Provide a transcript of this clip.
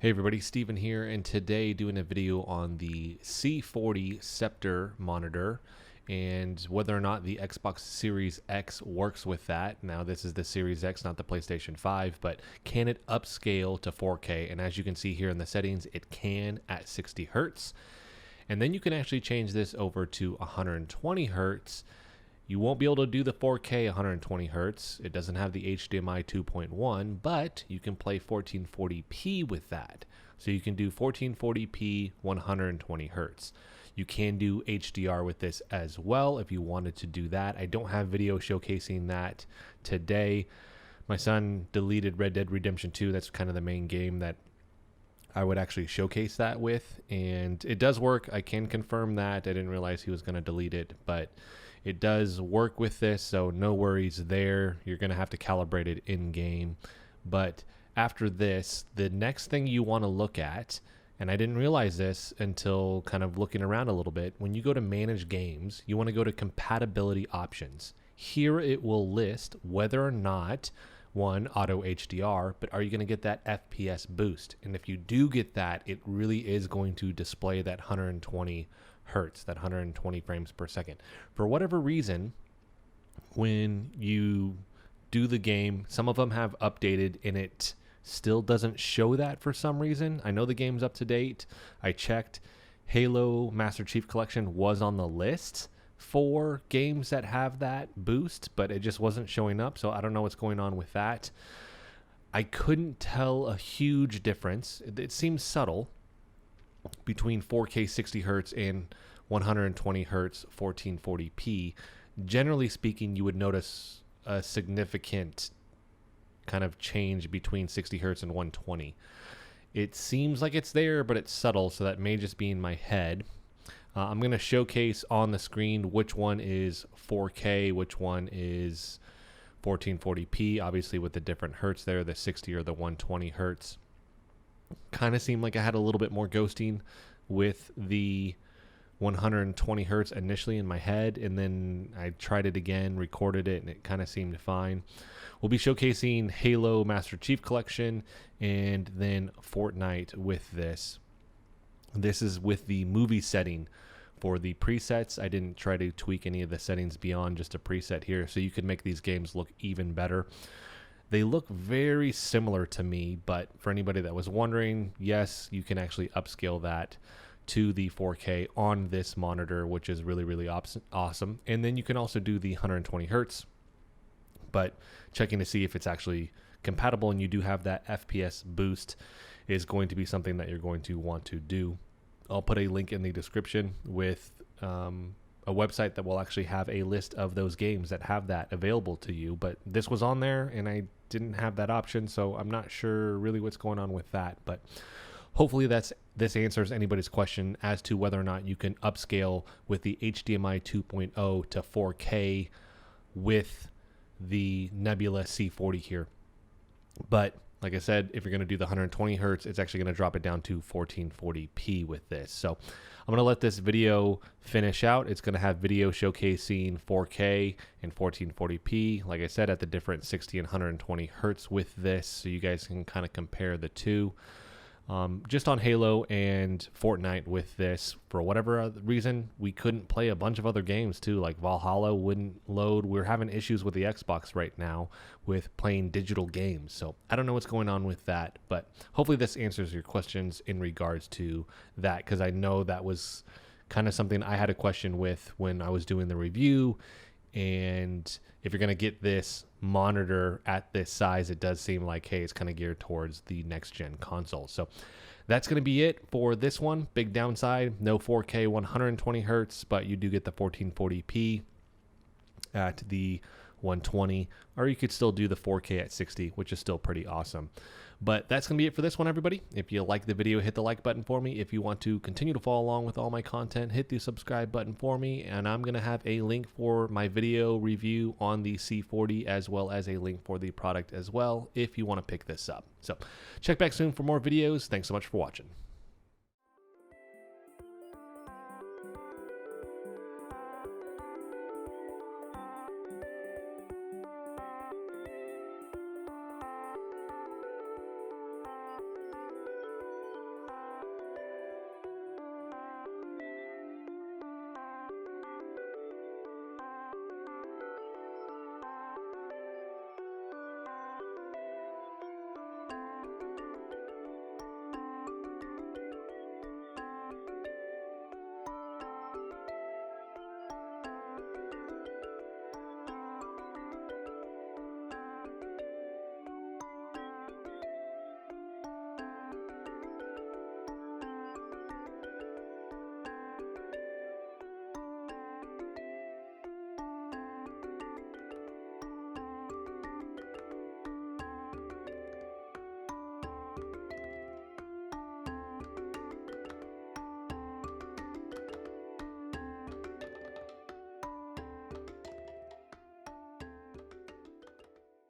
Hey everybody, Steven here, and today doing a video on the C40 Sceptre monitor and whether or not the Xbox Series X works with that. Now this is the Series X, not the PlayStation 5, but can it upscale to 4K? And as you can see here in the settings, it can at 60 Hertz. And then you can actually change this over to 120 Hertz. You won't be able to do the 4K 120 Hertz. It doesn't have the HDMI 2.1, but you can play 1440p with that. So you can do 1440p 120 Hertz. You can do HDR with this as well if you wanted to do that. I don't have video showcasing that today. My son deleted Red Dead Redemption 2. That's kind of the main game that I would actually showcase that with, and it does work. I can confirm that. I didn't realize he was going to delete it, but it does work with this, so no worries there. You're going to have to calibrate it in game. But after this, the next thing you want to look at, and I didn't realize this until kind of looking around a little bit, when you go to manage games, you want to go to compatibility options. Here it will list whether or not one, auto HDR, but are you going to get that FPS boost? And if you do get that, it really is going to display that 120 Hertz, that 120 frames per second. For whatever reason, when you do the game, some of them have updated and it still doesn't show that for some reason. I know the game's up to date. I checked. Halo Master Chief Collection was on the list for games that have that boost, but it just wasn't showing up, so I don't know what's going on with that. I couldn't tell a huge difference. It seems subtle between 4K 60 Hertz and 120 Hertz 1440p. Generally speaking, you would notice a significant kind of change between 60 Hertz and 120. It seems like it's there, but it's subtle, so that may just be in my head. I'm going to showcase on the screen which one is 4K, which one is 1440p, obviously with the different Hertz there, the 60 or the 120 Hertz. Kind of seemed like I had a little bit more ghosting with the 120 Hertz initially in my head, and then I tried it again, recorded it, and it kind of seemed fine. We'll be showcasing Halo Master Chief Collection and then Fortnite with this. This is with the movie setting for the presets. I didn't try to tweak any of the settings beyond just a preset here, so you can make these games look even better. They look very similar to me, but for anybody that was wondering, yes, you can actually upscale that to the 4K on this monitor, which is really, really awesome. And then you can also do the 120 Hertz, but checking to see if it's actually compatible and you do have that FPS boost is going to be something that you're going to want to do. I'll put a link in the description with a website that will actually have a list of those games that have that available to you, but this was on there and I didn't have that option, so I'm not sure really what's going on with that. But hopefully this answers anybody's question as to whether or not you can upscale with the HDMI 2.0 to 4K with the Nebula C40 here. But like I said, if you're going to do the 120 Hertz, it's actually going to drop it down to 1440p with this. So I'm going to let this video finish out. It's going to have video showcasing 4K and 1440p, like I said, at the different 60 and 120 Hertz with this, so you guys can kind of compare the two. Just on Halo and Fortnite with this, for whatever other reason, we couldn't play a bunch of other games too, like Valhalla wouldn't load. We're having issues with the Xbox right now with playing digital games, so I don't know what's going on with that, but hopefully this answers your questions in regards to that, because I know that was kind of something I had a question with when I was doing the review. And if you're going to get this monitor at this size, it does seem like, hey, it's kind of geared towards the next gen console. So that's going to be it for this one. Big downside, no 4K 120 Hertz, but you do get the 1440p at the 120, or you could still do the 4K at 60, which is still pretty awesome. But that's going to be it for this one, everybody. If you like the video, hit the like button for me. If you want to continue to follow along with all my content, hit the subscribe button for me. And I'm going to have a link for my video review on the C40, as well as a link for the product as well, if you want to pick this up. So check back soon for more videos. Thanks so much for watching.